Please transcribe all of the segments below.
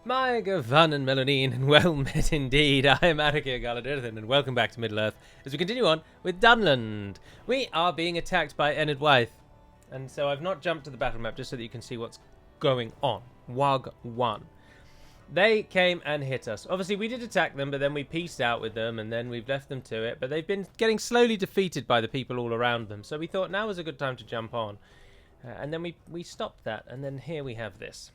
My Gavan and Melanine, and well met indeed. I am Adrian and welcome back to Middle-earth as we continue on with Dunland. We are being attacked by Enid Wythe, and so I've not jumped to the battle map just so that you can see what's going on. WOG 1. They came and hit us. Obviously, we did attack them, but then we pieced out with them, and then we've left them to it. But they've been getting slowly defeated by the people all around them, so we thought now was a good time to jump on. And then we stopped that, and then here we have this.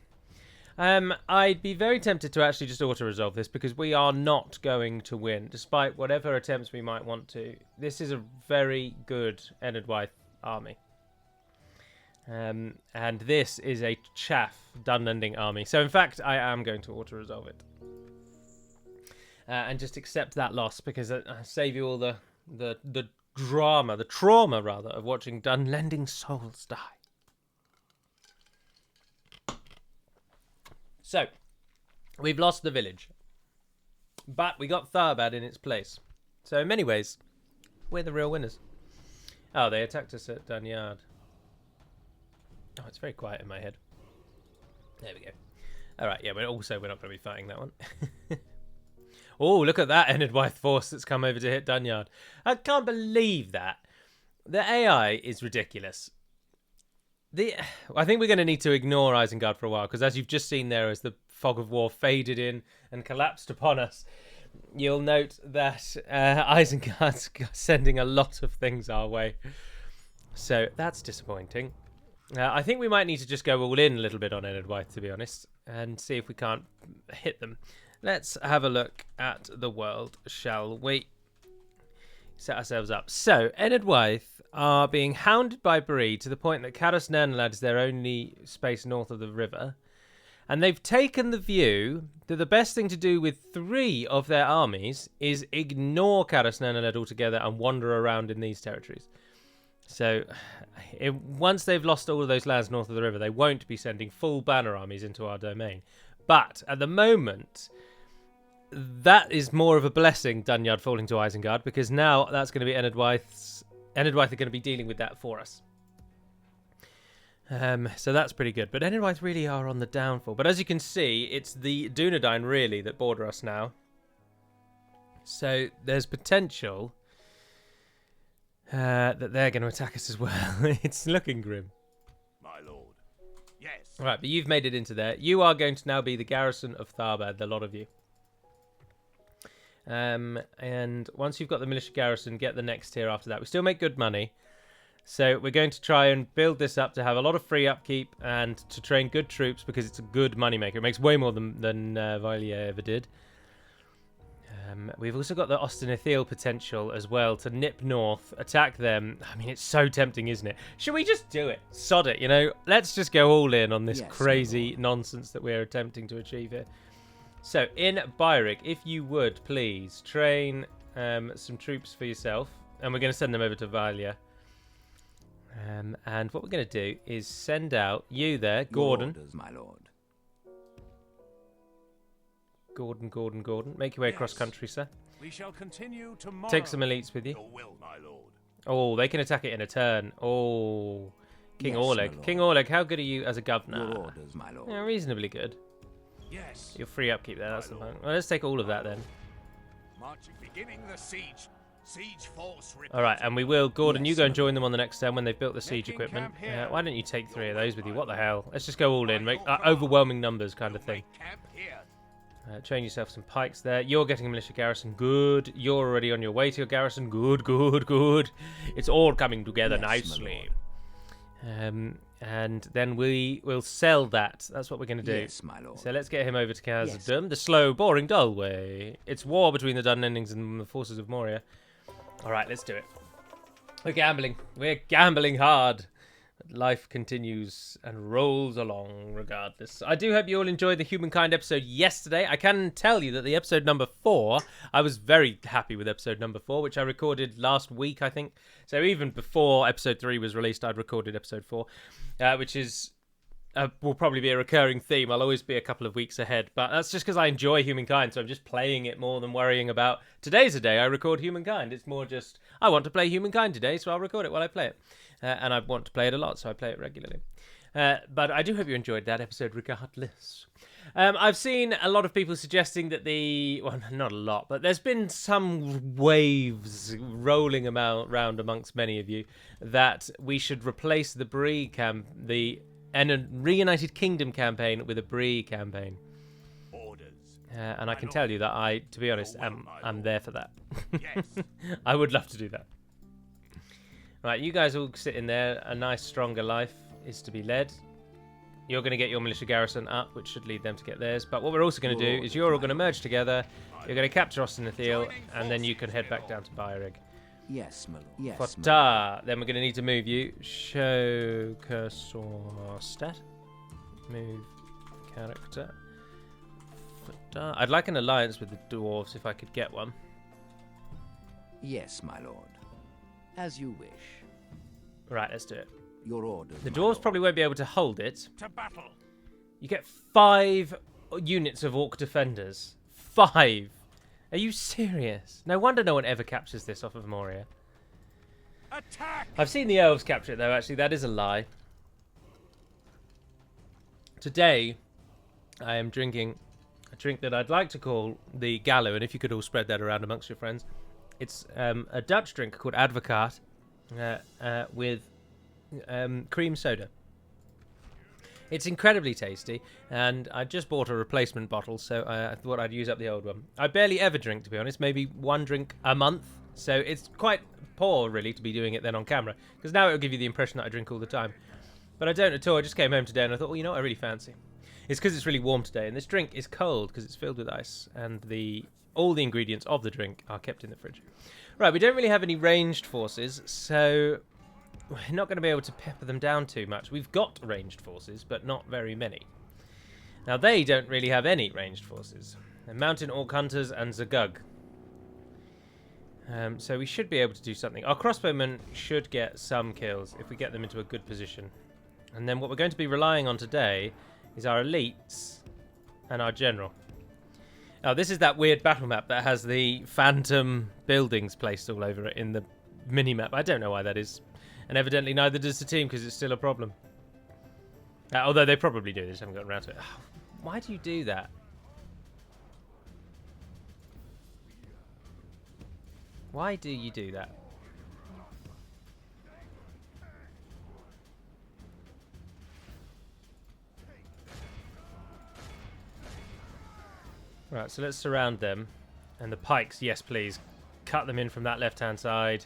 I'd be very tempted to actually just auto-resolve this because we are not going to win, despite whatever attempts we might want to. This is a very good Enid Wythe army. And this is a chaff Dunlanding army. So, in fact, I am going to auto-resolve it. And just accept that loss because I save you all the trauma, rather, of watching Dunlanding souls die. So, we've lost the village, but we got Tharbad in its place. So, in many ways, we're the real winners. Oh, they attacked us at Dunland. Oh, it's very quiet in my head. There we go. All right, yeah, we're not going to be fighting that one. Oh, look at that Enid Wythe force that's come over to hit Dunland. I can't believe that. The AI is ridiculous. I think we're going to need to ignore Isengard for a while, because as you've just seen there, as the fog of war faded in and collapsed upon us, you'll note that Isengard's sending a lot of things our way. So that's disappointing. I think we might need to just go all in a little bit on Enid Wythe, to be honest, and see if we can't hit them. Let's have a look at the world, shall we? Set ourselves up. So, Enid Wythe are being hounded by Bree to the point that Caras Nernlad is their only space north of the river. And they've taken the view that the best thing to do with 3 of their armies is ignore Caras Nernlad altogether and wander around in these territories. So, once they've lost all of those lands north of the river, they won't be sending full banner armies into our domain. But, at the moment, that is more of a blessing, Dunland falling to Isengard, because now that's going to be Enid Wythe are going to be dealing with that for us. So that's pretty good. But Enid Wythe really are on the downfall. But as you can see, it's the Dunedain, really, that border us now. So there's potential that they're going to attack us as well. It's looking grim. My lord. Yes. All right, but you've made it into there. You are going to now be the garrison of Tharbad, the lot of you. And once you've got the militia garrison, get the next tier after that. We still make good money. So we're going to try and build this up to have a lot of free upkeep and to train good troops because it's a good moneymaker. It makes way more than Vailier ever did. We've also got the Ostenithil potential as well to nip north, attack them. I mean, it's so tempting, isn't it? Should we just do it? Sod it, you know? Let's just go all in on this crazy nonsense that we're attempting to achieve here. So, in Byrreg, if you would, please, train some troops for yourself. And we're going to send them over to Vailier. And what we're going to do is send out you there, Gordon. Your orders, my lord. Gordon. Make your way across country, sir. We shall continue tomorrow. Take some elites with you. Your will, my lord. Oh, they can attack it in a turn. Oh, King Orleg. King Orleg, how good are you as a governor? Your orders, my lord. Yeah, reasonably good. Yes. You're free upkeep there, that's the point. Well, let's take all of that then. Marching, beginning the siege. Siege force. Alright, and we will. Gordon, you go and join them on the next turn when they've built the siege equipment. Why don't you take 3 of those with you? What the hell? Let's just go all in. Make overwhelming numbers kind of thing. Train yourself some pikes there. You're getting a militia garrison. Good. You're already on your way to your garrison. Good. It's all coming together nicely. And then we will sell that. That's what we're going to do. Yes, my lord. So let's get him over to Khazad-dûm, the slow, boring, dull way. It's war between the Dunlandings and the forces of Moria. All right, let's do it. We're gambling. We're gambling hard. Life continues and rolls along regardless. I do hope you all enjoyed the Humankind episode yesterday. I can tell you that the episode number 4, I was very happy with episode number 4, which I recorded last week, I think. So even before episode 3 was released, I'd recorded episode 4, which is will probably be a recurring theme. I'll always be a couple of weeks ahead, but that's just because I enjoy Humankind, so I'm just playing it more than worrying about today's a day I record Humankind. It's more just, I want to play Humankind today, so I'll record it while I play it. And I want to play it a lot, so I play it regularly. But I do hope you enjoyed that episode regardless. I've seen a lot of people suggesting that well, not a lot, but there's been some waves rolling around amongst many of you that we should replace the the Reunited Kingdom campaign with a Bree campaign. Orders. And I can tell you that I, to be honest, I'm there for that. Yes. I would love to do that. Right, you guys all sit in there. A nice, stronger life is to be led. You're going to get your militia garrison up, which should lead them to get theirs. But what we're also going to do is you're all going to merge together. You're going to capture Ostenathiel, and then you can head back down to Byerig. Yes, my lord. Yes, Fota. Then we're going to need to move you. Shokersostat. Move character. Fota. I'd like an alliance with the dwarves if I could get one. Yes, my lord. As you wish. Right, let's do it. Your orders. The dwarves probably won't be able to hold it. To battle. You get 5 units of orc defenders. 5. Are you serious? No wonder no one ever captures this off of Moria. Attack. I've seen the elves capture it though, actually. That is a lie. Today, I am drinking a drink that I'd like to call the Gallo, and if you could all spread that around amongst your friends. It's a Dutch drink called Advocaat with cream soda. It's incredibly tasty, and I just bought a replacement bottle, so I thought I'd use up the old one. I barely ever drink, to be honest, maybe 1 drink a month, so it's quite poor, really, to be doing it then on camera, because now it'll give you the impression that I drink all the time. But I don't at all. I just came home today and I thought, well, you know what I really fancy? It's because it's really warm today, and this drink is cold because it's filled with ice, and all the ingredients of the drink are kept in the fridge. Right, we don't really have any ranged forces, so we're not going to be able to pepper them down too much. We've got ranged forces, but not very many. Now, they don't really have any ranged forces. They're mountain orc hunters and Zagug. So we should be able to do something. Our crossbowmen should get some kills if we get them into a good position. And then what we're going to be relying on today is our elites and our general. Oh, this is that weird battle map that has the phantom buildings placed all over it in the mini-map. I don't know why that is. And evidently neither does the team because it's still a problem. Although they probably do, they just haven't gotten around to it. Oh, why do you do that? Why do you do that? Right, so let's surround them. And the pikes, yes please. Cut them in from that left-hand side.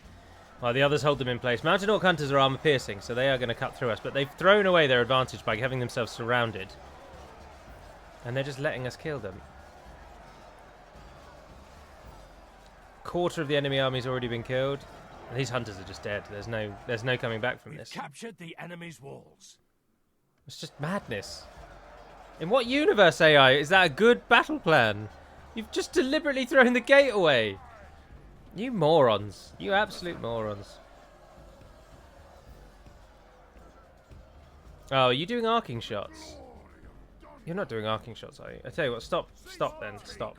While the others hold them in place. Mountain Orc Hunters are armor-piercing, so they are going to cut through us. But they've thrown away their advantage by having themselves surrounded. And they're just letting us kill them. Quarter of the enemy army's already been killed. And these hunters are just dead. There's no coming back from this. Captured the enemy's walls. It's just madness. In what universe, AI, is that a good battle plan? You've just deliberately thrown the gate away. You morons. You absolute morons. Oh, are you doing arcing shots? You're not doing arcing shots, are you? I tell you what, stop then, stop.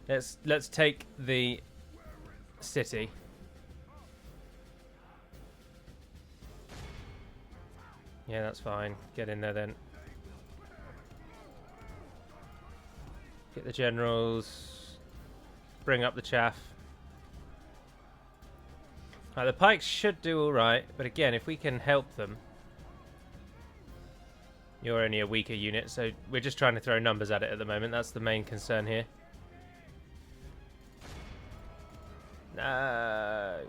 Let's take the city. Yeah, that's fine. Get in there then. Get the generals. Bring up the chaff. Right, the pikes should do alright, but again, if we can help them. You're only a weaker unit, so we're just trying to throw numbers at it at the moment. That's the main concern here. No.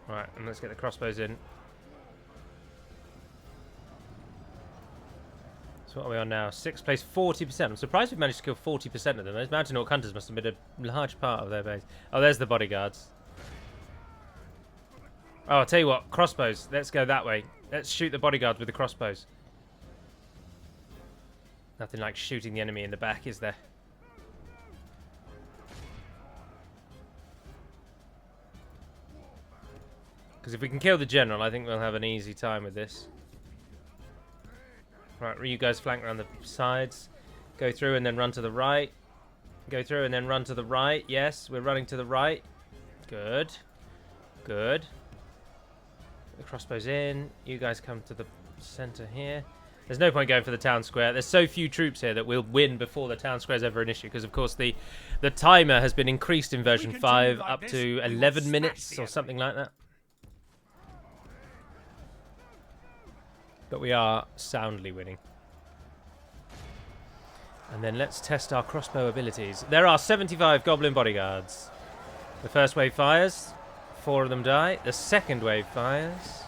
Right, and let's get the crossbows in. So what are we on now? 6th place, 40%. I'm surprised we've managed to kill 40% of them. Those Mountain Orc Hunters must have been a large part of their base. Oh, there's the bodyguards. Oh, I'll tell you what. Crossbows. Let's go that way. Let's shoot the bodyguards with the crossbows. Nothing like shooting the enemy in the back, is there? Because if we can kill the general, I think we'll have an easy time with this. Right, you guys flank around the sides. Go through and then run to the right. Go through and then run to the right. Yes, we're running to the right. Good. Good. The crossbows in. You guys come to the center here. There's no point going for the town square. There's so few troops here that we'll win before the town square is ever an issue. Because, of course, the timer has been increased in version 5 up to 11 minutes or something like that. But we are soundly winning. And then let's test our crossbow abilities. There are 75 goblin bodyguards. The first wave fires. 4 of them die. The second wave fires.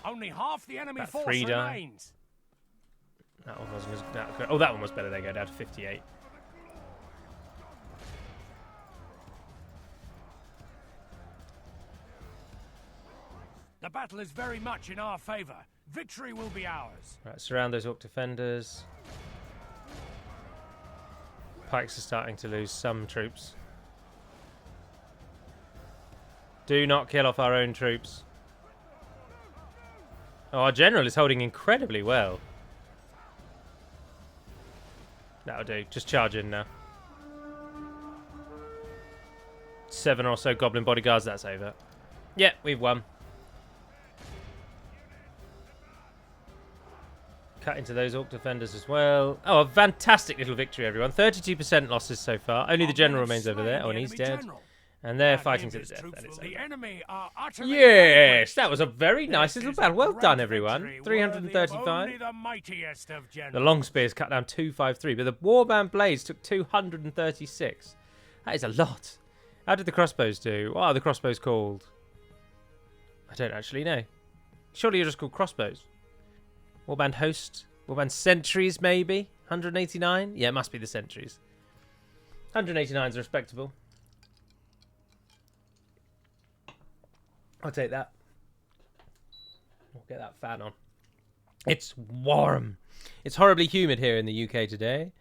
Only half the enemy About force 3 die. remains. That one wasn't as... Oh, that one was better. They go down to 58. The battle is very much in our favour. Victory will be ours. Right, surround those orc defenders. Pikes are starting to lose some troops. Do not kill off our own troops. Oh, our general is holding incredibly well. That'll do. Just charge in now. 7 or so goblin bodyguards, that's over. Yeah, we've won. Cut into those orc defenders as well. Oh, a fantastic little victory, everyone. 32% losses so far. Only the general remains over there. Oh, and he's dead. And they're fighting to the death. That is over. Yes, that was a very nice little battle. Well done, everyone. 335. The long spears cut down 253, but the warband blades took 236. That is a lot. How did the crossbows do? What are the crossbows called? I don't actually know. Surely you're just called crossbows. Warband host. Warband sentries, maybe? 189? Yeah, it must be the sentries. 189 is respectable. I'll take that. We'll get that fan on. It's warm. It's horribly humid here in the UK today.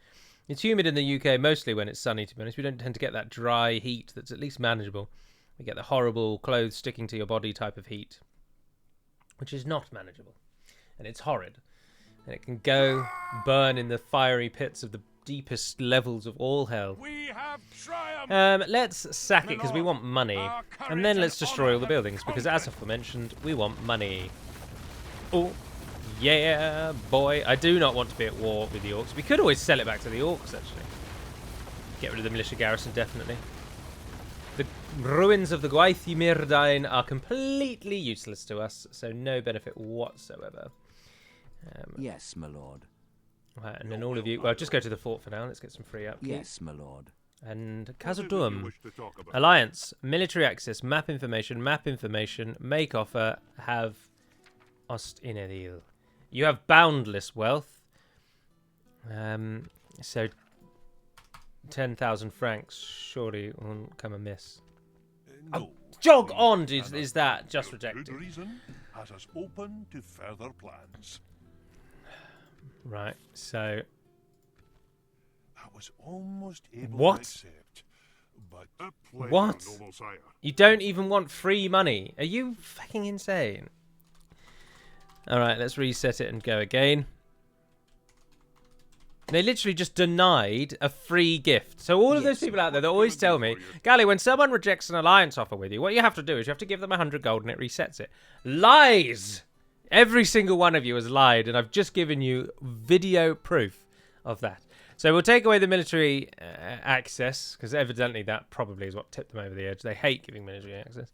It's humid in the UK mostly when it's sunny, to be honest. We don't tend to get that dry heat that's at least manageable. We get the horrible clothes sticking to your body type of heat, which is not manageable. And it's horrid. And it can go burn in the fiery pits of the deepest levels of all hell. We have triumphed. Let's sack it because we want money. And then let's destroy all the buildings because, as aforementioned, we want money. Oh, yeah, boy. I do not want to be at war with the orcs. We could always sell it back to the orcs, actually. Get rid of the militia garrison, definitely. The ruins of the Gwaith Myrdain are completely useless to us, so no benefit whatsoever. Yes, my lord. Right, and then all of you... Well, just go to the fort for now. Let's get some free upkeep. Yes, my lord. And Khazad-dûm. Alliance. Military access. Map information. Make offer. Have Ost-Inedil. You have boundless wealth. So 10,000 francs surely won't come amiss. No. Jog on, is that just rejected? Good reason has us open to further plans. Right, so... I was almost able What? to accept, but What? You don't even want free money. Are you fucking insane? Alright, let's reset it and go again. They literally just denied a free gift. So all of those people out there that always tell me, Gally, when someone rejects an alliance offer with you, what you have to do is you have to give them 100 gold and it resets it. Lies! Every single one of you has lied, and I've just given you video proof of that. So we'll take away the military access, because evidently that probably is what tipped them over the edge. They hate giving military access.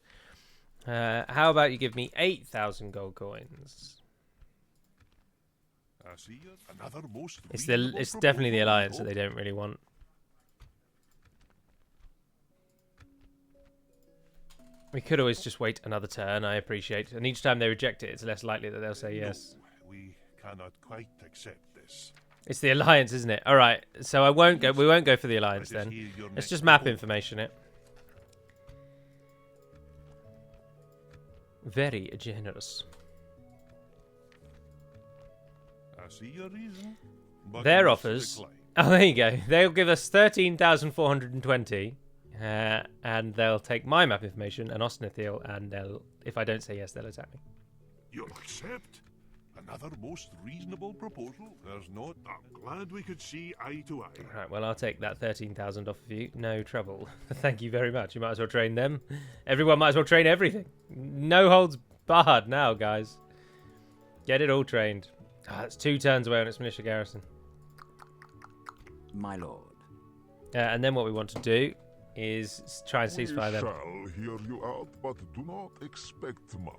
How about you give me 8,000 gold coins? It's definitely the alliance that they don't really want. We could always just wait another turn, I appreciate. And each time they reject it, it's less likely that they'll say yes. No, we cannot quite accept this. It's the alliance, isn't it? All right. So we won't go for the alliance then. Let's just map information it. Very generous. I see your reason. But Their you must offers. decline. Oh, there you go. They'll give us 13,420. And they'll take my map information and Osnathil, and if I don't say yes, they'll attack me. You'll accept? Another most reasonable proposal. There's not. I'm glad we could see eye to eye. Right, well, I'll take that 13,000 off of you. No trouble. Thank you very much. You might as well train them. Everyone might as well train everything. No holds barred now, guys. Get it all trained. That's 2 turns away on its militia garrison. My lord. And then what we want to do is try and ceasefire them. We shall hear you out, but do not expect much.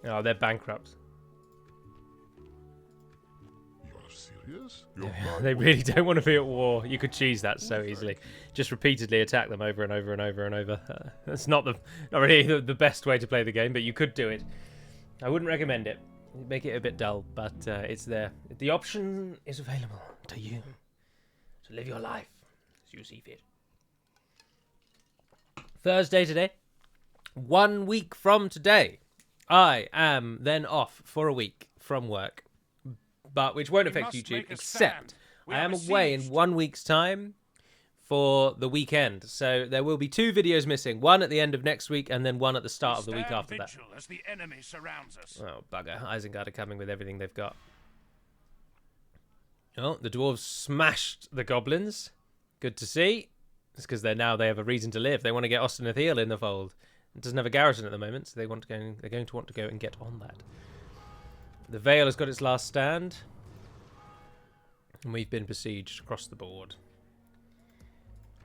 Oh, they're bankrupt. You are serious? They really don't want to be at war. You could cheese that so easily. Just repeatedly attack them over and over and over and over. That's not really the best way to play the game, but you could do it. I wouldn't recommend it. It'd make it a bit dull, but it's there. The option is available to you. So live your life as you see fit. Thursday today. 1 week from today, I am then off for a week from work, but which won't affect YouTube, except I am away in 1 week's time for the weekend. So there will be 2 videos missing, one at the end of next week and then one at the start of the week after that. As the enemy surrounds us. Oh, bugger. Isengard are coming with everything they've got. Oh, the dwarves smashed the goblins. Good to see. It's because they have a reason to live. They want to get Ostenathiel in the fold. It doesn't have a garrison at the moment, so they're going to want to go and get on that. The Vale has got its last stand. And we've been besieged across the board.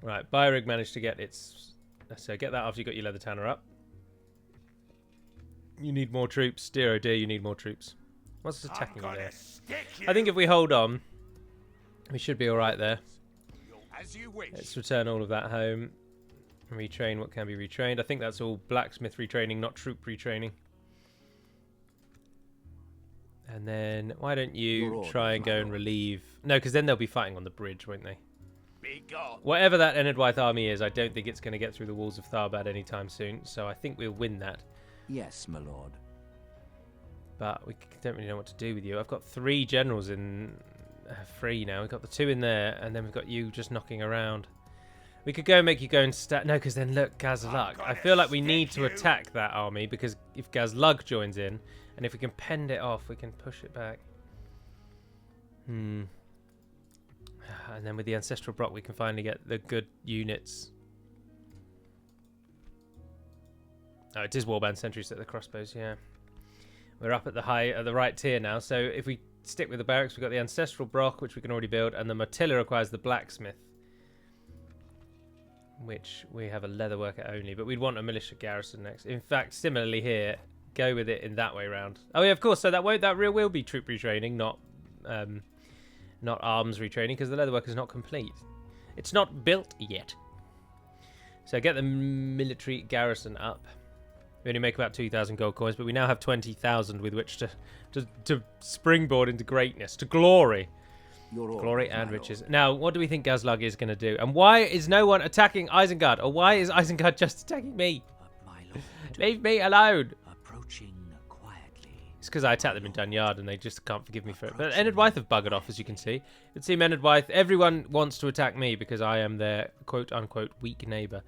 Right, Byrrig managed to get its... So get that after you got your Leather Tanner up. You need more troops. Dear oh dear, you need more troops. What's attacking you there? I think if we hold on, we should be alright there. As you wish. Let's return all of that home. Retrain what can be retrained. I think that's all blacksmith retraining, not troop retraining. And then why don't you try and go and relieve... No, because then they'll be fighting on the bridge, won't they? Be gone. Whatever that Enedwythe army is, I don't think it's going to get through the walls of Tharbad anytime soon. So I think we'll win that. Yes, my lord. But we don't really know what to do with you. I've got 3 generals in... free now. We've got the 2 in there, and then we've got you just knocking around. We could go and make you go and stat... No, because then look, Gazlug. I feel like we need to attack that army, because if Gazlug joins in, and if we can pend it off, we can push it back. And then with the Ancestral Brock, we can finally get the good units. Oh, it is Warband Sentries at the crossbows, yeah. We're up at the right tier now, so if we stick with the barracks, we've got the Ancestral Brock, which we can already build, and the Motilla requires the Blacksmith, which we have a leatherworker only, but we'd want a militia garrison next. In fact, similarly here, go with it in that way round. Oh yeah, of course. So that will be troop retraining, not arms retraining, because the leatherworker is not complete. It's not built yet. So get the military garrison up. We only make about 2,000 gold coins, but we now have 20,000 with which to springboard into greatness, to glory. Glory and riches. Now, what do we think Gazlug is going to do? And why is no one attacking Isengard? Or why is Isengard just attacking me? My lord. Leave me alone. Approaching quietly. It's because I attacked them in Dunyard and they just can't forgive me for it. But Enedwythe have buggered off, as you can see. You can see Enedwythe. Everyone wants to attack me because I am their quote-unquote weak neighbour.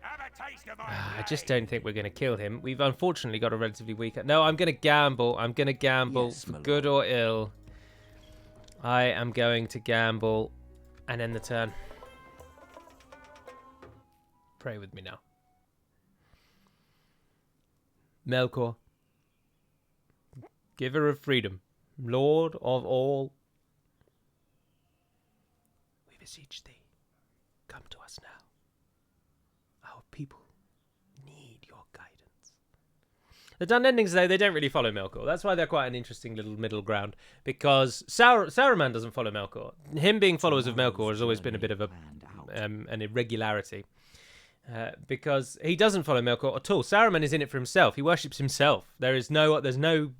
I just don't think we're going to kill him. We've unfortunately got a relatively weak... No, I'm going to gamble. I'm going to gamble, yes, for good or ill. I am going to gamble and end the turn. Pray with me now. Melkor, giver of freedom, Lord of all, we beseech thee, come to us now. Our people need your guidance. The Dunlendings, though, they don't really follow Melkor. That's why they're quite an interesting little middle ground, because Saruman doesn't follow Melkor. Him being followers of Melkor has always been a bit of an irregularity. Because he doesn't follow Melkor at all. Saruman is in it for himself. He worships himself. There's no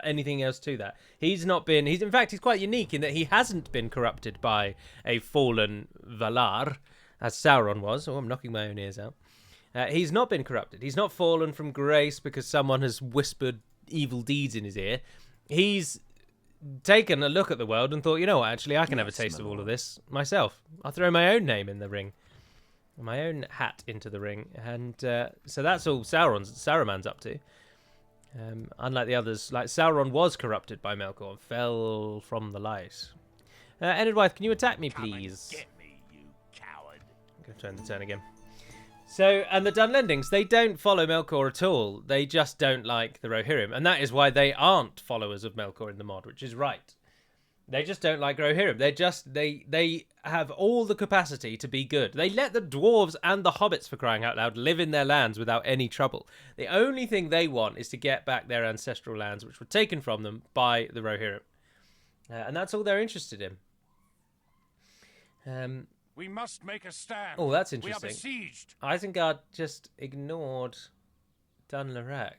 anything else to that. He's in fact he's quite unique in that he hasn't been corrupted by a fallen Valar, as Sauron was. Oh, I'm knocking my own ears out. He's not been corrupted. He's not fallen from grace because someone has whispered evil deeds in his ear. He's taken a look at the world and thought, you know what, actually I can have a taste of all of this myself. I'll throw my own name in the ring. My own hat into the ring, and so that's all Saruman's up to. Unlike the others, like Sauron was corrupted by Melkor and fell from the light. Enidwyth, can you attack me, please? Get me, you coward. I'm going to turn the turn again. So, and the Dunlendings, they don't follow Melkor at all. They just don't like the Rohirrim. And that is why they aren't followers of Melkor in the mod, which is right. They just don't like Rohirrim. They have all the capacity to be good. They let the dwarves and the hobbits, for crying out loud, live in their lands without any trouble. The only thing they want is to get back their ancestral lands, which were taken from them by the Rohirrim. And that's all they're interested in. We must make a stand. Oh, that's We interesting. are besieged. Isengard just ignored Dunlarak.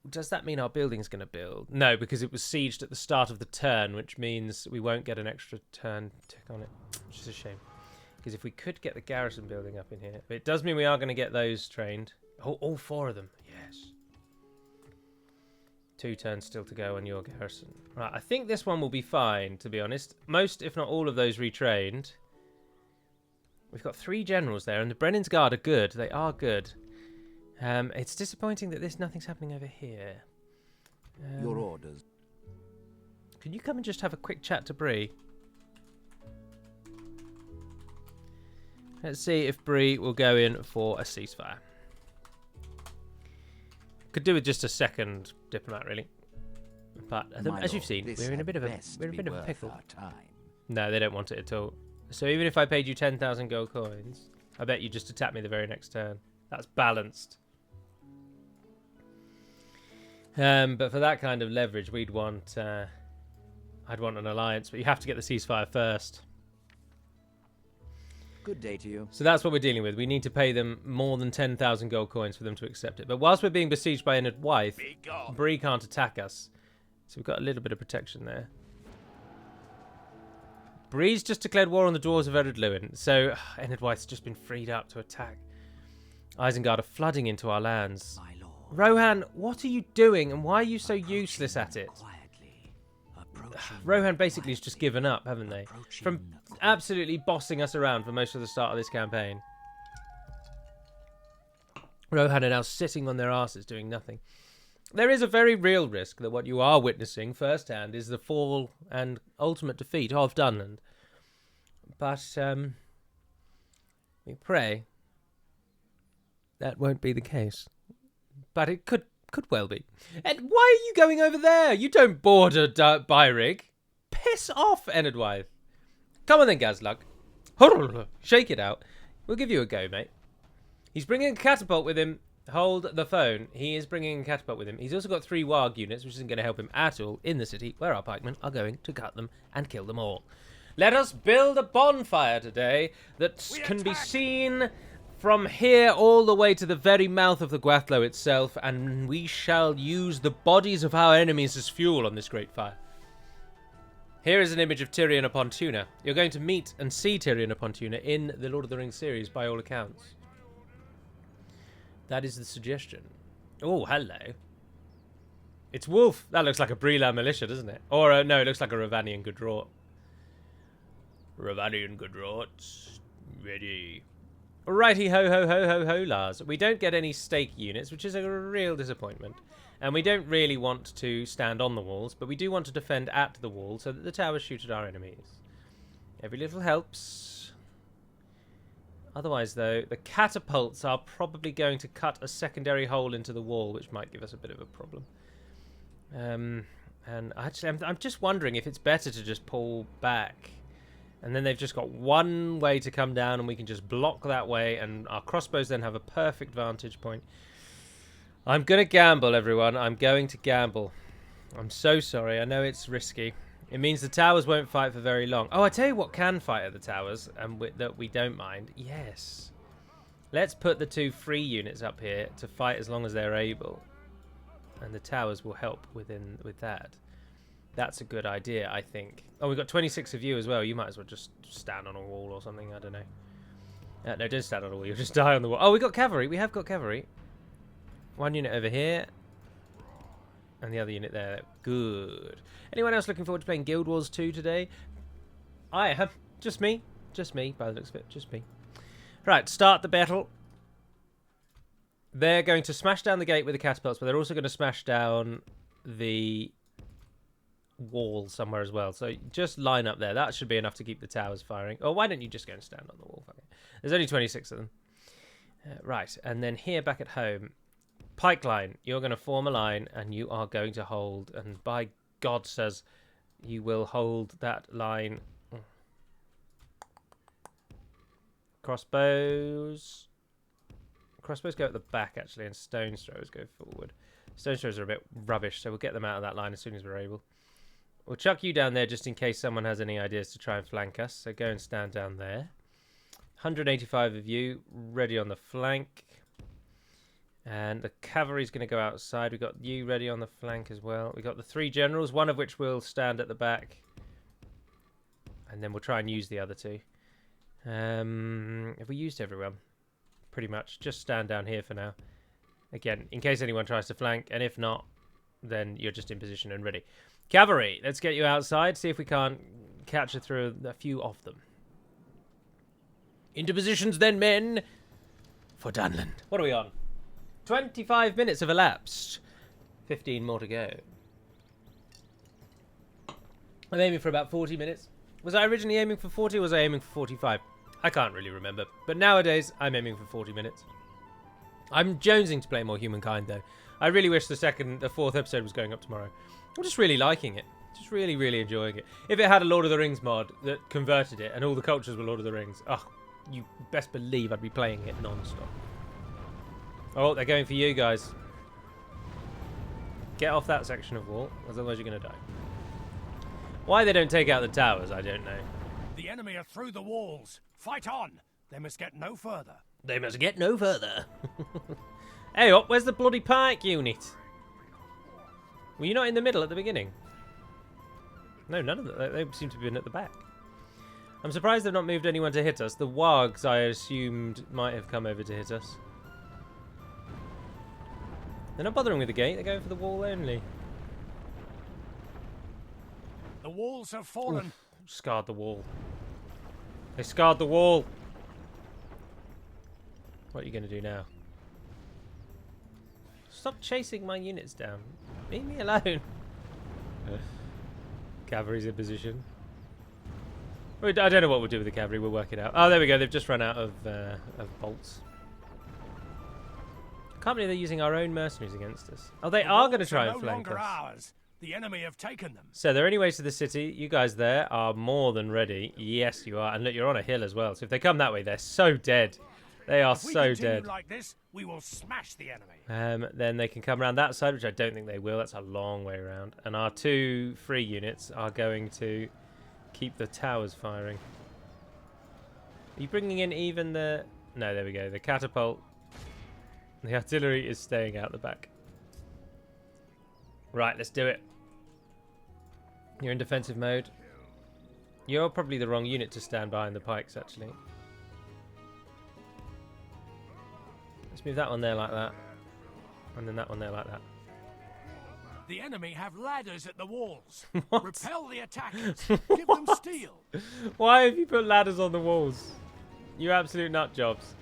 Does that mean our building's going to build? No, because it was sieged at the start of the turn, which means we won't get an extra turn tick on it, which is a shame. Because if we could get the garrison building up in here, but it does mean we are going to get those trained. Oh, all 4 of them. Yes. 2 turns still to go on your garrison. Right, I think this one will be fine, to be honest. Most, if not all of those retrained. We've got 3 generals there, and the Brennan's Guard are good. They are good. It's disappointing that nothing's happening over here. Your orders. Can you come and just have a quick chat to Bree? Let's see if Bree will go in for a ceasefire. Could do with just a second diplomat, really. But as you've seen, we're in a bit of a pickle. No, they don't want it at all. So even if I paid you 10,000 gold coins, I bet you just attack me the very next turn. That's balanced. But for that kind of leverage, we'd want... I'd want an alliance, but you have to get the ceasefire first. Good day to you. So that's what we're dealing with. We need to pay them more than 10,000 gold coins for them to accept it. But whilst we're being besieged by Enidwyth, Bree can't attack us. So we've got a little bit of protection there. Bree's just declared war on the dwarves of Ered Luin. So Enidwyth's just been freed up to attack. Isengard are flooding into our lands. My lord. Rohan, what are you doing and why are you so useless at it? Rohan basically has just given up, haven't they? From absolutely bossing us around for most of the start of this campaign. Rohan are now sitting on their asses doing nothing. There is a very real risk that what you are witnessing firsthand is the fall and ultimate defeat of Dunland. But we pray that won't be the case. But it could well be. And why are you going over there? You don't border Byrig. Piss off, Enidwyth. Come on then, Gazlug. Shake it out. We'll give you a go, mate. He's bringing a catapult with him. Hold the phone. He is bringing a catapult with him. He's also got 3 warg units, which isn't going to help him at all in the city, where our pikemen are going to cut them and kill them all. Let us build a bonfire today that can be seen from here all the way to the very mouth of the Gwathlo itself, and we shall use the bodies of our enemies as fuel on this great fire. Here is an image of Tyrion upon Tuna. You're going to meet and see Tyrion upon Tuna in the Lord of the Rings series, by all accounts. That is the suggestion. Oh, hello. It's Wolf. That looks like a Brelan militia, doesn't it? Or, no, it looks like a Ravanian Goodrot. Ravanian Goodrots. Ready. Righty ho ho ho ho ho, Lars. We don't get any stake units, which is a real disappointment. And we don't really want to stand on the walls, but we do want to defend at the wall so that the towers shoot at our enemies. Every little helps. Otherwise, though, the catapults are probably going to cut a secondary hole into the wall, which might give us a bit of a problem. And actually, I'm just wondering if it's better to just pull back. And then they've just got one way to come down, and we can just block that way, and our crossbows then have a perfect vantage point. I'm going to gamble, everyone. I'm going to gamble. I'm so sorry. I know it's risky. It means the towers won't fight for very long. Oh, I tell you what can fight at the towers, and that we don't mind. Yes. Let's put the 2 free units up here to fight as long as they're able. And the towers will help with that. That's a good idea, I think. Oh, we've got 26 of you as well. You might as well just stand on a wall or something. I don't know. No, don't stand on a wall. You'll just die on the wall. Oh, we got cavalry. We have got cavalry. 1 unit over here. And the other unit there. Good. Anyone else looking forward to playing Guild Wars 2 today? I am. Just me. Just me, by the looks of it. Just me. Right, start the battle. They're going to smash down the gate with the catapults, but they're also going to smash down the wall somewhere as well. So just line up there. That should be enough to keep the towers firing. Or why don't you just go and stand on the wall? There's only 26 of them. Right, and then here back at home, pike line. You're going to form a line, and you are going to hold. And by God, says you will hold that line. Crossbows. Crossbows go at the back, actually, and stone throwers go forward. Stone throwers are a bit rubbish, so we'll get them out of that line as soon as we're able. We'll chuck you down there just in case someone has any ideas to try and flank us. So go and stand down there. 185 of you ready on the flank. And the cavalry's going to go outside. We've got you ready on the flank as well. We've got the 3 generals, one of which will stand at the back. And then we'll try and use the other 2. Have we used everyone? Pretty much. Just stand down here for now. Again, in case anyone tries to flank. And if not, then you're just in position and ready. Cavalry, let's get you outside. See if we can't capture through a few of them. Into positions then, men. For Dunland. What are we on? 25 minutes have elapsed. 15 more to go. I'm aiming for about 40 minutes. Was I originally aiming for 40 or was I aiming for 45? I can't really remember. But nowadays, I'm aiming for 40 minutes. I'm jonesing to play more Humankind, though. I really wish the 4th episode was going up tomorrow. I'm just really liking it. Just really, really enjoying it. If it had a Lord of the Rings mod that converted it and all the cultures were Lord of the Rings, oh, you best believe I'd be playing it non-stop. Oh, they're going for you guys. Get off that section of wall, otherwise you're going to die. Why they don't take out the towers, I don't know. The enemy are through the walls. Fight on. They must get no further. They must get no further. Hey, up, where's the bloody pike unit? Were you not in the middle at the beginning? No, none of them. They seem to have been at the back. I'm surprised they've not moved anyone to hit us. The wargs, I assumed, might have come over to hit us. They're not bothering with the gate. They're going for the wall only. The walls have fallen. Oof, scarred the wall. They scarred the wall. What are you going to do now? Stop chasing my units down. Leave me alone. Cavalry's in position. I don't know what we'll do with the cavalry. We'll work it out. Oh, there we go. They've just run out of bolts. Can't believe they're using our own mercenaries against us. Oh, they are going to try and flank us. Ours. The enemy have taken them. So they're anyways to the city. You guys there are more than ready. Yes, you are. And look, you're on a hill as well. So if they come that way, they're so dead. They are so dead. Like this, we will smash the enemy. Then they can come around that side, which I don't think they will. That's a long way around. And our 2 free units are going to keep the towers firing. Are you bringing in even the... No, there we go. The catapult. The artillery is staying out the back. Right, let's do it. You're in defensive mode. You're probably the wrong unit to stand behind the pikes, actually. Let's move that one there like that. And then that one there like that. The enemy have ladders at the walls. What? Repel the attackers. Give them steel. Why have you put ladders on the walls? You absolute nut jobs.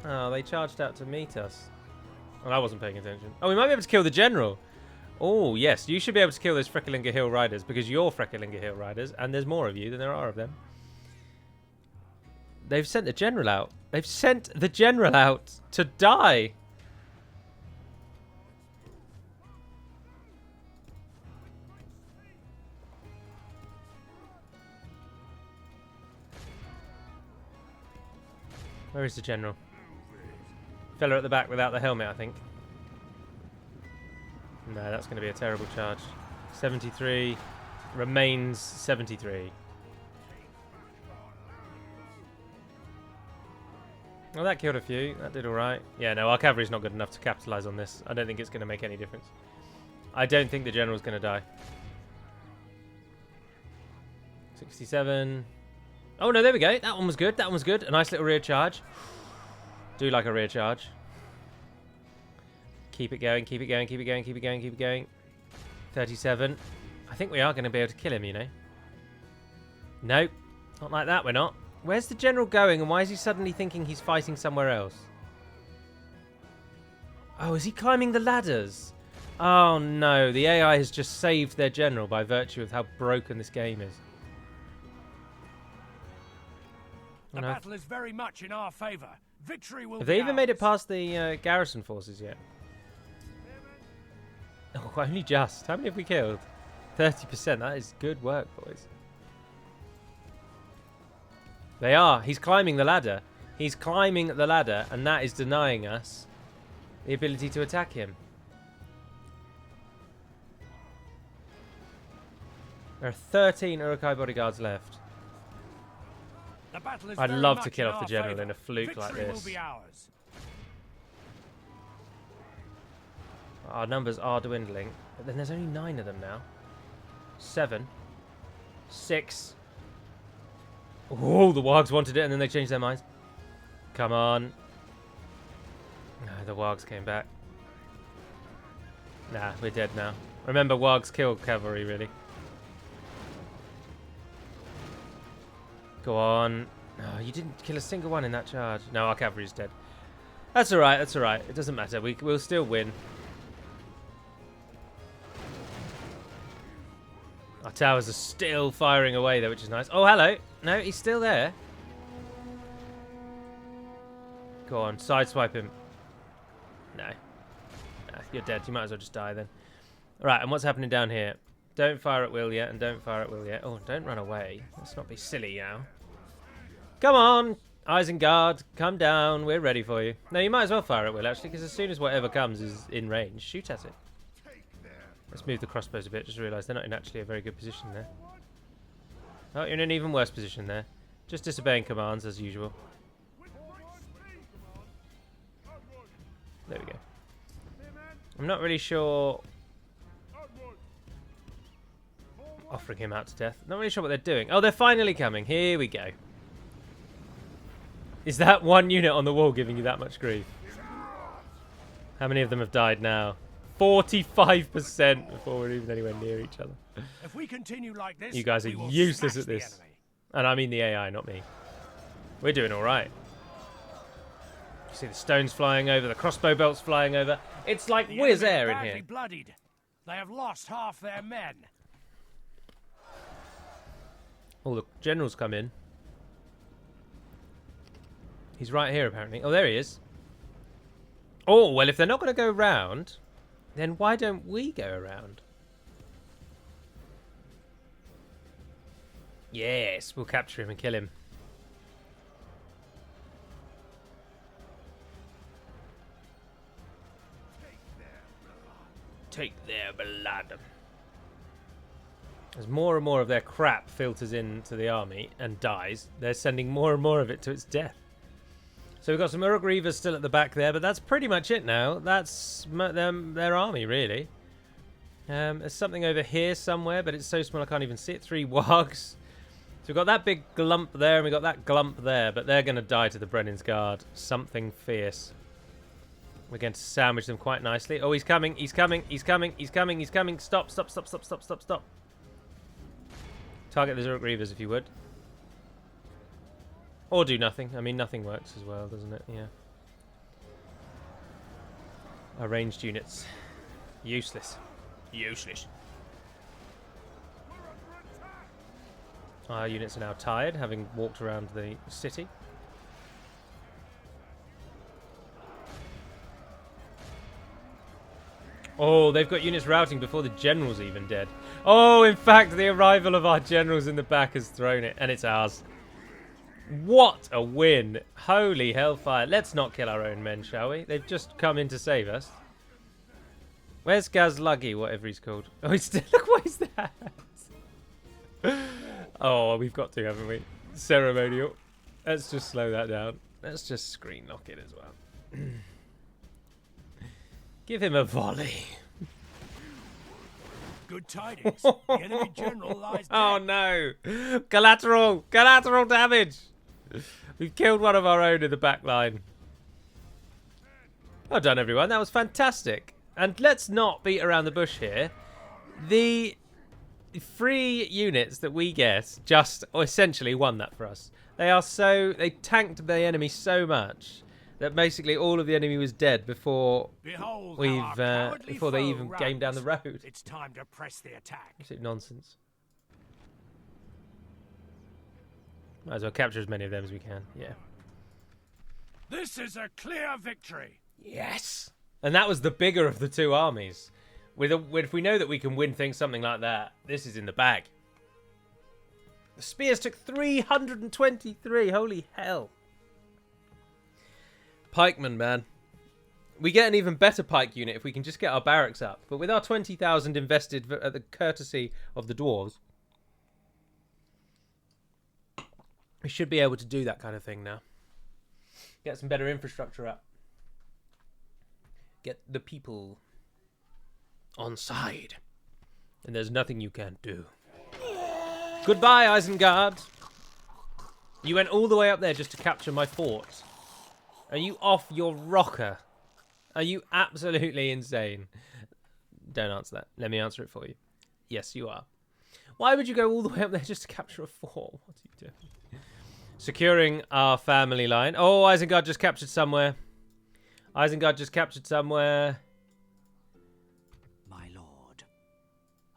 Oh, they charged out to meet us. Well, I wasn't paying attention. Oh, we might be able to kill the general. Oh, yes. You should be able to kill those Frecklinga Hill Riders because you're Frecklinga Hill Riders and there's more of you than there are of them. They've sent the general out. They've sent the general out to die. Where is the general? Fella at the back without the helmet, I think. No, that's going to be a terrible charge. 73 remains 73. Well, that killed a few. That did all right. Yeah, no, our cavalry's not good enough to capitalize on this. I don't think it's going to make any difference. I don't think the general's going to die. 67. Oh, no, there we go. That one was good. That one was good. A nice little rear charge. Do like a rear charge. Keep it going, keep it going, keep it going, keep it going, keep it going. 37. I think we are going to be able to kill him, you know. Nope. Not like that, we're not. Where's the general going, and why is he suddenly thinking he's fighting somewhere else? Oh, is he climbing the ladders? Oh, no. The AI has just saved their general by virtue of how broken this game is. The battle is very much in our favor. Victory will Have be they even made it ours. past the garrison forces yet? Oh, only just. How many have we killed? 30%. That is good work, boys. They are. He's climbing the ladder. He's climbing the ladder, and that is denying us the ability to attack him. There are 13 Urukai bodyguards left. The battle is I'd very love to much kill in off the our general favor. in a fluke Victory like will this. be ours. Our numbers are dwindling. But then there's only 9 of them now. 7. 6. Oh, the wargs wanted it and then they changed their minds. Come on. No, the wargs came back. Nah, we're dead now. Remember, wargs kill cavalry, really. Go on. Oh, you didn't kill a single one in that charge. No, our cavalry's dead. That's alright, that's alright. It doesn't matter. We'll still win. Our towers are still firing away there, which is nice. Oh, hello. No, he's still there. Go on, sideswipe him. No. Nah, you're dead. You might as well just die then. Right, and what's happening down here? Don't fire at will yet, and don't fire at will yet. Oh, don't run away. Let's not be silly now. Come on, Isengard, come down. We're ready for you. No, you might as well fire at will, actually, because as soon as whatever comes is in range, shoot at it. Let's move the crossbows a bit. Just realised they're not in actually a very good position there. Oh, you're in an even worse position there. Just disobeying commands as usual. There we go. I'm not really sure. Offering him out to death. Not really sure what they're doing. Oh, they're finally coming. Here we go. Is that one unit on the wall giving you that much grief? How many of them have died now? 45% before we're even anywhere near each other. If we continue like this, You guys are we will useless smash at the this. enemy. And I mean the AI, not me. We're doing all right. You see the stones flying over, the crossbow bolts flying over. It's like The whiz enemy air are in badly here. bloodied. They have lost half their men. Oh, the general's come in. He's right here, apparently. Oh, there he is. Oh, well, if they're not going to go round, then why don't we go around? Yes, we'll capture him and kill him. Take their blood. As more and more of their crap filters into the army and dies, they're sending more and more of it to its death. So we've got some Uruk Reavers still at the back there, but that's pretty much it now. That's their army, really. There's something over here somewhere, but it's so small I can't even see it. 3 wargs. So we've got that big glump there, and we've got that glump there, but they're going to die to the Brennan's Guard. Something fierce. We're going to sandwich them quite nicely. Oh, he's coming, he's coming, he's coming, he's coming, he's coming. Stop, stop, stop, stop, stop, stop, stop. Target the Uruk Reavers if you would. Or do nothing. I mean, nothing works as well, doesn't it? Yeah. Our ranged units. Useless. Useless. Our units are now tired, having walked around the city. Oh, they've got units routing before the general's even dead. Oh, in fact, the arrival of our generals in the back has thrown it, and it's ours. What a win. Holy hellfire. Let's not kill our own men, shall we? They've just come in to save us. Where's Gazluggy, whatever he's called? Oh, he's still... Look, what is that? Oh, we've got to, haven't we? Ceremonial. Let's just slow that down. Let's just screen lock it as well. Give him a volley. Good tidings. The enemy general lies dead. Oh, no. Collateral. Collateral damage. We've killed one of our own in the back line. Well done, everyone. That was fantastic. And let's not beat around the bush here. The 3 units that we get just essentially won that for us. They tanked the enemy so much that basically all of the enemy was dead before Behold we've how our cowardly before they foe even came down the runs. road. It's time to press the attack. Absolute nonsense. Might as well capture as many of them as we can. Yeah. This is a clear victory. Yes. And that was the bigger of the 2 armies. If we know that we can win something like that, this is in the bag. The spears took 323. Holy hell. Pikemen, man. We get an even better pike unit if we can just get our barracks up. But with our 20,000 invested at the courtesy of the dwarves, we should be able to do that kind of thing now. Get some better infrastructure up. Get the people on side. And there's nothing you can't do. Goodbye, Isengard. You went all the way up there just to capture my fort. Are you off your rocker? Are you absolutely insane? Don't answer that. Let me answer it for you. Yes, you are. Why would you go all the way up there just to capture a fort? What are you doing? Securing our family line. Oh, Isengard just captured somewhere. Isengard just captured somewhere. My lord,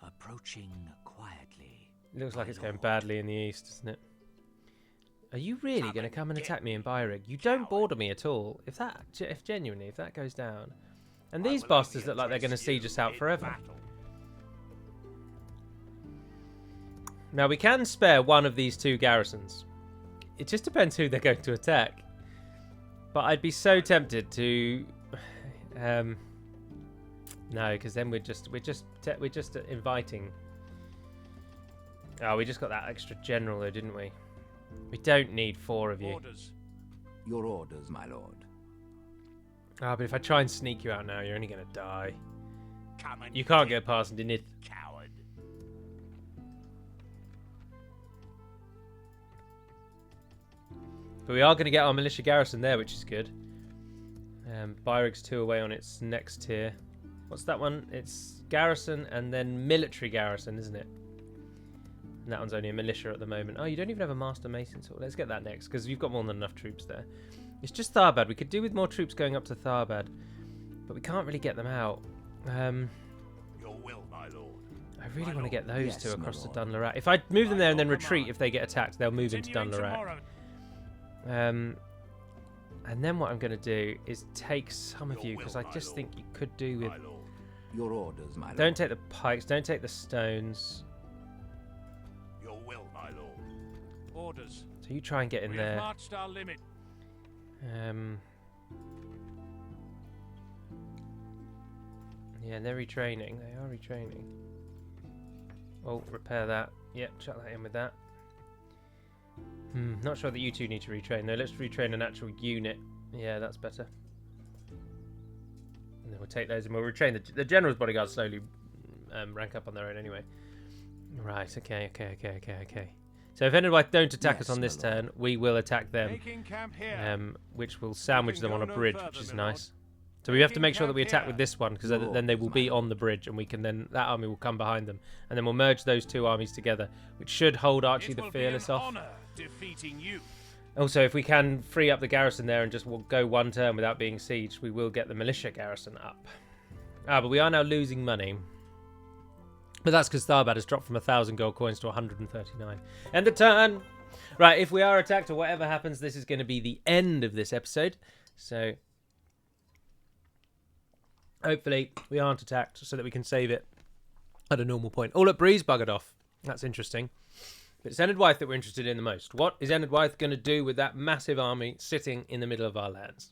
approaching quietly. Looks like it's going badly in the east, doesn't it? Are you really going to come and attack me in Byrig? You don't border me at all. If genuinely, if that goes down. And these bastards look like they're going to siege us out forever. Now, we can spare one of these 2 garrisons. It just depends who they're going to attack. But I'd be so tempted to... no, because then we're just inviting... Oh, we just got that extra general though, didn't we? We don't need 4 of you. Orders. Your orders, my lord. Ah, but if I try and sneak you out now, you're only going to die. Come and You can't get past Dinith. coward. But we are going to get our militia garrison there, which is good. Byrig's 2 away on its next tier. What's that one? It's garrison and then military garrison, isn't it? And that one's only a militia at the moment. Oh, you don't even have a master mason sword. Let's get that next, because you've got more than enough troops there. It's just Tharbad. We could do with more troops going up to Tharbad, but we can't really get them out. Your will, my lord. I really want to get those Yes, 2 my across to lord. Dunlarat. If I move them there and then My retreat, lord. if they get attacked, they'll move into Continuing Dunlarat. tomorrow. And then what I'm going to do is take some of Your you, because will, I my just lord. think you could do with... My lord. Your orders, my lord. Don't take the pikes, don't take the stones. Your will, my lord. Orders. So you try and get in We have there. marched our limit. Yeah, they're retraining. They are retraining. Oh, repair that. Yep, chuck that in with that. Not sure that you 2 need to retrain though. Let's retrain an actual unit. Yeah, that's better. And then we'll take those and we'll retrain the general's bodyguards slowly rank up on their own anyway. Right, okay. So if anyone don't attack us Yes, on this my lord. turn, we will attack them. Making camp here. Which will sandwich them go on a no bridge, further, which is my lord. nice. So we have to Making make sure that we camp attack here. with this one, because Your then they will orders, be my on the bridge, and we can then that army will come behind them, and then we'll merge those 2 armies together, which should hold Archie It the will be Fearless an off. honor defeating you. Also, if we can free up the garrison there and just we'll go 1 turn without being sieged, we will get the militia garrison up. But we are now losing money. But that's because Tharbad has dropped from 1,000 gold coins to 139. End the turn! Right, if we are attacked or whatever happens, this is going to be the end of this episode. So, hopefully, we aren't attacked so that we can save it at a normal point. All at Breeze buggered off. That's interesting. But it's Enid Wythe that we're interested in the most. What is Enid Wythe going to do with that massive army sitting in the middle of our lands?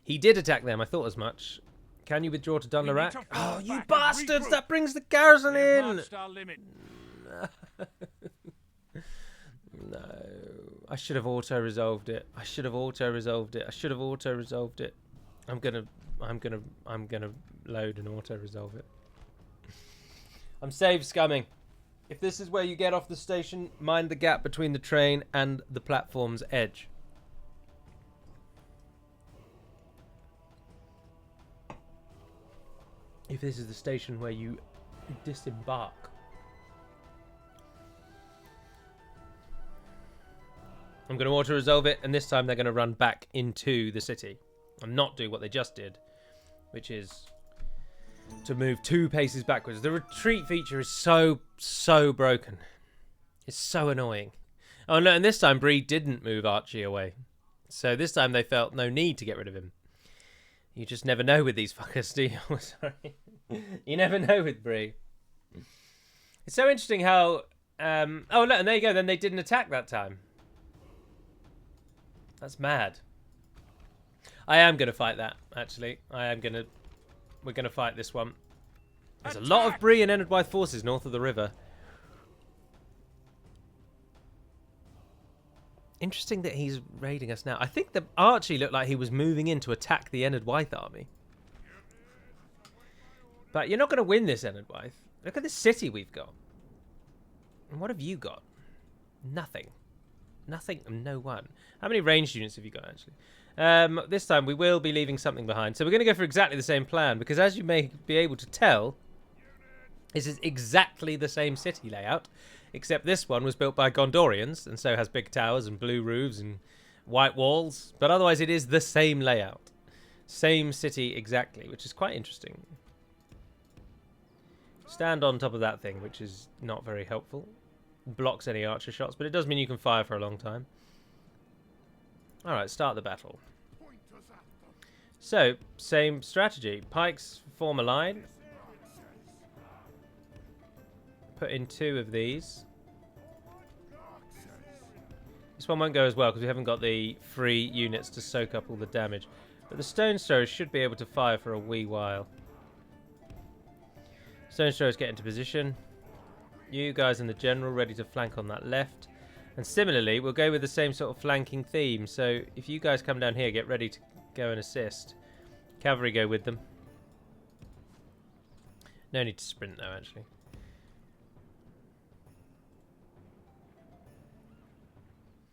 He did attack them, I thought as much. Can you withdraw to We need Dunlarat? to fall Oh, you back and bastards! regroup. That brings the garrison We have in! marched our limit. No. I should have auto-resolved it. I'm gonna load and auto-resolve it. I'm save scumming. If this is where you get off the station, mind the gap between the train and the platform's edge. If this is the station where you disembark. I'm going to auto-resolve it, and this time they're going to run back into the city and not do what they just did, which is to move 2 paces backwards. The retreat feature is so broken. It's so annoying. Oh no, and this time Bree didn't move Archie away. So this time they felt no need to get rid of him. You just never know with these fuckers, do you? Oh, sorry. You never know with Bree. It's so interesting how... oh, look, and there you go. Then they didn't attack that time. That's mad. I am going to fight that, actually. We're going to fight this one. There's a lot of Bree and Enedwythe forces north of the river. Interesting that he's raiding us now. I think that Archie looked like he was moving in to attack the Enedwythe army. But you're not going to win this, Enedwythe. Look at the city we've got. And what have you got? Nothing. Nothing and no one. How many ranged units have you got, actually? This time we will be leaving something behind. So we're going to go for exactly the same plan. Because as you may be able to tell, this is exactly the same city layout. Except this one was built by Gondorians. And so has big towers and blue roofs and white walls. But otherwise it is the same layout. Same city exactly. Which is quite interesting. Stand on top of that thing, which is not very helpful. Blocks any archer shots, but it does mean you can fire for a long time. Alright, start the battle. So, same strategy. Pikes form a line. Put in 2 of these. This one won't go as well because we haven't got the free units to soak up all the damage. But the stone throwers should be able to fire for a wee while. Stone throwers get into position. You guys in the general ready to flank on that left. And similarly, we'll go with the same sort of flanking theme. So if you guys come down here, get ready to go and assist. Cavalry go with them. No need to sprint though, actually.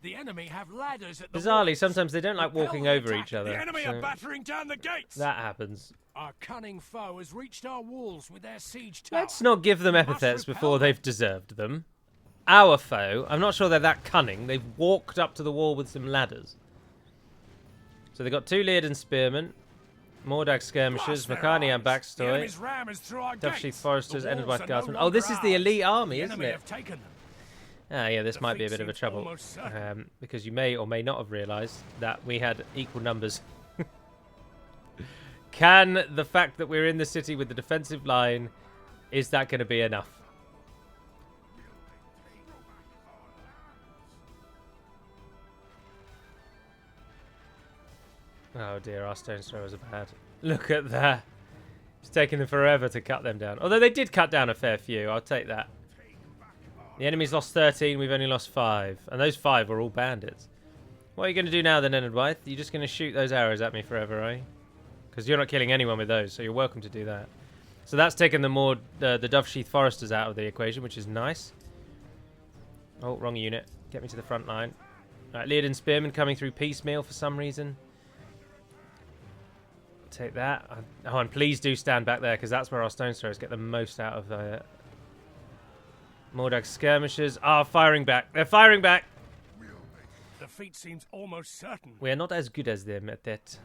The enemy have ladders at the Bizarrely, walls. sometimes they don't like walking Repel the over attack. each other. The enemy so are battering down the gates. that happens. Our cunning foe has reached our walls with their siege tower. Let's not give them We must epithets repel before them. they've deserved them. Our foe, I'm not sure they're that cunning. They've walked up to the wall with some ladders. So they've got 2 Leoden spearmen, Mordag skirmishers, Blast their Makani and arms. The Backstoy, enemy's ram is through our Duffsheath gates. foresters, The walls Enedwythe are no guardsmen. Oh, longer this is the ours. elite army, The isn't enemy it? have taken them. Ah, yeah, this might be a Defeat bit of a seems trouble. almost certain. Because you may or may not have realised that we had equal numbers. Can the fact that we're in the city with the defensive line, is that going to be enough? Oh dear, our stone throwers are bad. Look at that. It's taking them forever to cut them down. Although they did cut down a fair few, I'll take that. The enemy's lost 13, we've only lost 5. And those 5 were all bandits. What are you going to do now then, Enedwythe? You're just going to shoot those arrows at me forever, are you? Because you're not killing anyone with those, so you're welcome to do that. So that's taken the Dovesheath Foresters out of the equation, which is nice. Oh, wrong unit. Get me to the front line. Right, Leoden Spearmen coming through piecemeal for some reason. Take that. Oh, and please do stand back there, because that's where our stone throwers get the most out of Mordag skirmishers are firing back. They're firing back. Defeat seems almost certain. We are not as good as them at that.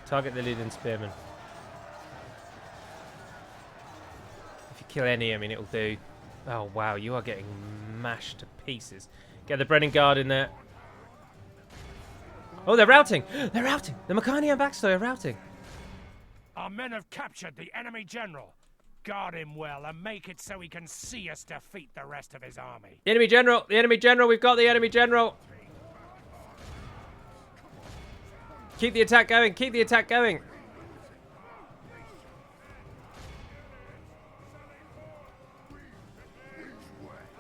Target the Leoden spearmen. If you kill any, I mean, it'll do. Oh, wow, you are getting mashed to pieces. Get the Brennan Guard in there. Oh, they're routing. They're routing. The Makani and Backstoy are routing. Our men have captured the enemy general. Guard him well and make it so he can see us defeat the rest of his army. The enemy general. The enemy general. We've got the enemy general. Keep the attack going. Keep the attack going.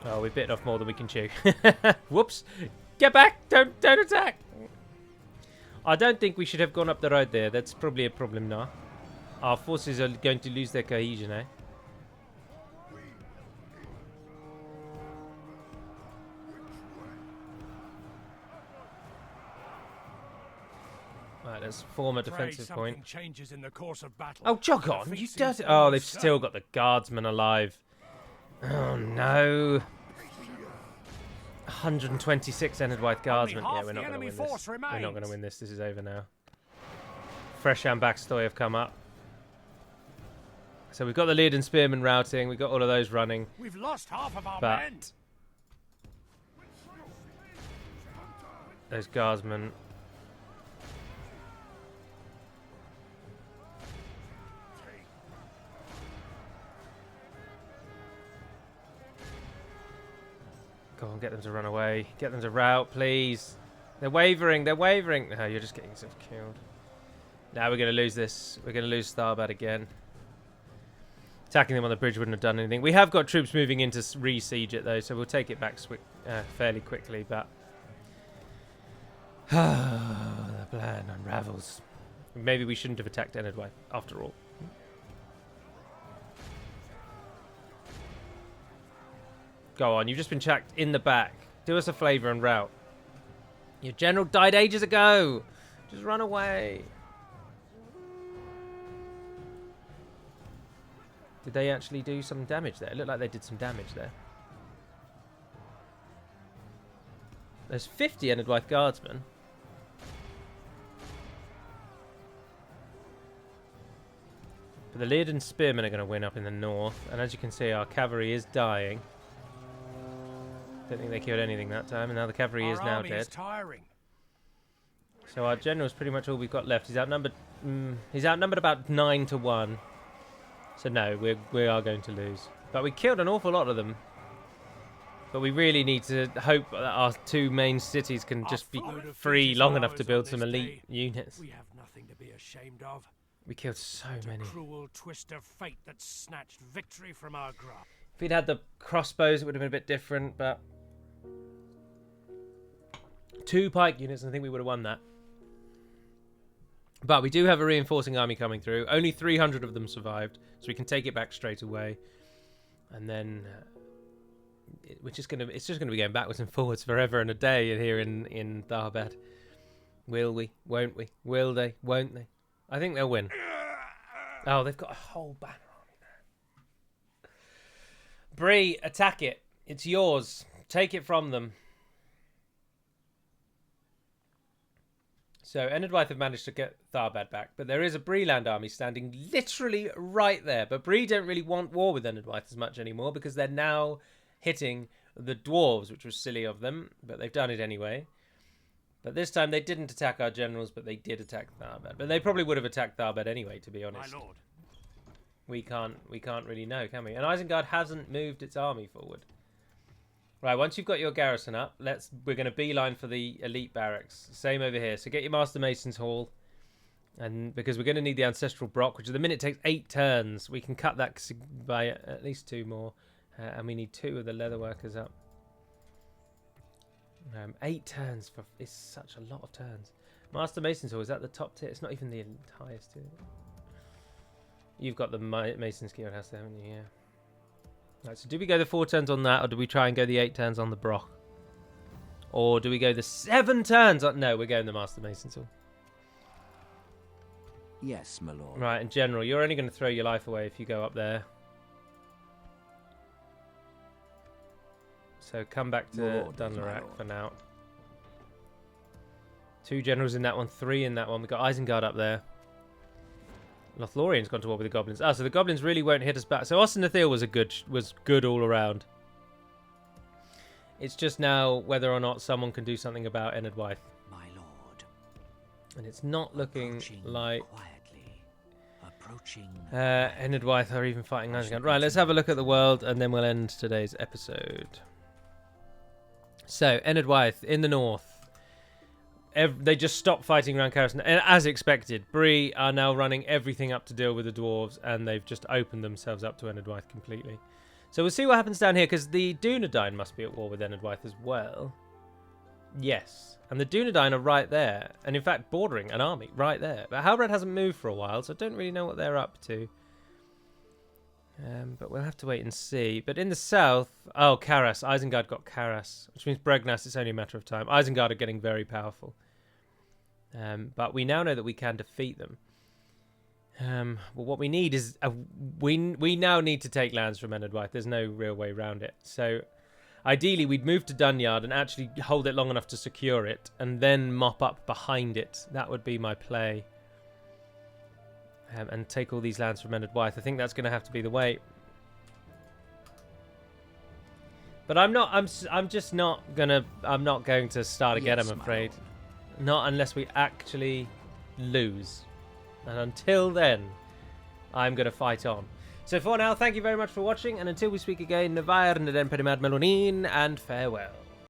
Oh, we've bitten off more than we can chew. Whoops. Get back. Don't attack. I don't think we should have gone up the road there. That's probably a problem now. Our forces are going to lose their cohesion, eh? Right, Let's form a Pray defensive something point. changes in the course of battle. Oh, jog The on, you feast dirty... is Oh, they've almost still got the guardsmen alive. Oh, no. 126 Enedwythe guardsmen. Yeah, we're not going to win this. We're not going to win this. This is over now. Fresh and Backstoy have come up. So we've got the lead and spearmen routing. We've got all of those running. We've lost half of our men. But those guardsmen... Go on, get them to run away. Get them to rout, please. They're wavering. They're wavering. No, you're just getting yourself killed. Now we're going to lose this. We're going to lose Starbad again. Attacking them on the bridge wouldn't have done anything. We have got troops moving in to re-siege it, though, so we'll take it back fairly quickly, but... the plan unravels. Maybe we shouldn't have attacked Enedwythe, after all. Go on, you've just been chucked in the back. Do us a favour and rout. Your general died ages ago. Just run away. Did they actually do some damage there? It looked like they did some damage there. There's 50 Enedwythe guardsmen. But the Leoden spearmen are going to win up in the north. And as you can see, our cavalry is dying. Don't think they killed anything that time, and now the cavalry is now dead. So our general's pretty much all we've got left. He's outnumbered. He's outnumbered about 9 to 1. So no, we are going to lose. But we killed an awful lot of them. But we really need to hope that our two main cities can just be free long enough to build some elite units. We have nothing to be ashamed of. We killed so many. A cruel twist of fate that snatched victory from our grasp. If we'd had the crossbows, it would have been a bit different, but 2 pike units, and I think we would have won that. But we do have a reinforcing army coming through. Only 300 of them survived, so we can take it back straight away. And then it's just gonna be going backwards and forwards forever and a day here in Tharbad. Will we? Won't we? Will they? Won't they? I think they'll win. Oh, they've got a whole banner army there. Bree, attack it. It's yours. Take it from them. So Enedwythe have managed to get Tharbad back, but there is a Breeland army standing literally right there. But Bree don't really want war with Enedwythe as much anymore because they're now hitting the dwarves, which was silly of them, but they've done it anyway. But this time they didn't attack our generals, but they did attack Tharbad. But they probably would have attacked Tharbad anyway, to be honest. My lord. We can't really know, can we? And Isengard hasn't moved its army forward. Right, once you've got your garrison up, we're going to beeline for the elite barracks. Same over here. So get your Master Mason's Hall. And because we're going to need the Ancestral Brock, which at the minute takes 8 turns. We can cut that by at least 2 more. And we need 2 of the Leatherworkers up. 8 turns is such a lot of turns. Master Mason's Hall, is that the top tier? It's not even the highest tier. You've got the Mason's Guild House there, haven't you? Yeah. Right, so do we go the 4 turns on that, or do we try and go the 8 turns on the Brock? Or do we go the 7 turns on... No, we're going the Master Mason's Hall. Yes, my lord. Right, in general, you're only going to throw your life away if you go up there. So come back to Dunland for now. 2 generals in that one, 3 in that one. We've got Isengard up there. Lothlorien's gone to war with the goblins. So the goblins really won't hit us back. So Ossinathil was good all around. It's just now whether or not someone can do something about Enedwythe. My lord. And it's not looking like Approaching. Enedwythe are even fighting Isengard. Right, let's have a look at the world and then we'll end today's episode. So, Enedwythe in the north. They just stopped fighting around Carriston. And as expected, Bree are now running everything up to deal with the dwarves, and they've just opened themselves up to Enedwythe completely. So we'll see what happens down here, because the Dunedain must be at war with Enedwythe as well. Yes. And the Dunedain are right there, and in fact bordering an army right there. But Halbrand hasn't moved for a while, so I don't really know what they're up to. But we'll have to wait and see. But in the south... Oh, Karas. Isengard got Karas, which means Bregnas, it's only a matter of time. Isengard are getting very powerful. But we now know that we can defeat them. Well, what we need is we now need to take lands from Enedwaith. There's no real way around it. So ideally, we'd move to Dunyard and actually hold it long enough to secure it, and then mop up behind it. That would be my play. And take all these lands from Enedwaith. I think that's going to have to be the way. But I'm just not gonna. I'm not going to start again. Yes, I'm my afraid. lord. Not unless we actually lose. And until then, I'm going to fight on. So for now, thank you very much for watching, and until we speak again, Navair Naden Perimad Melonin, and farewell.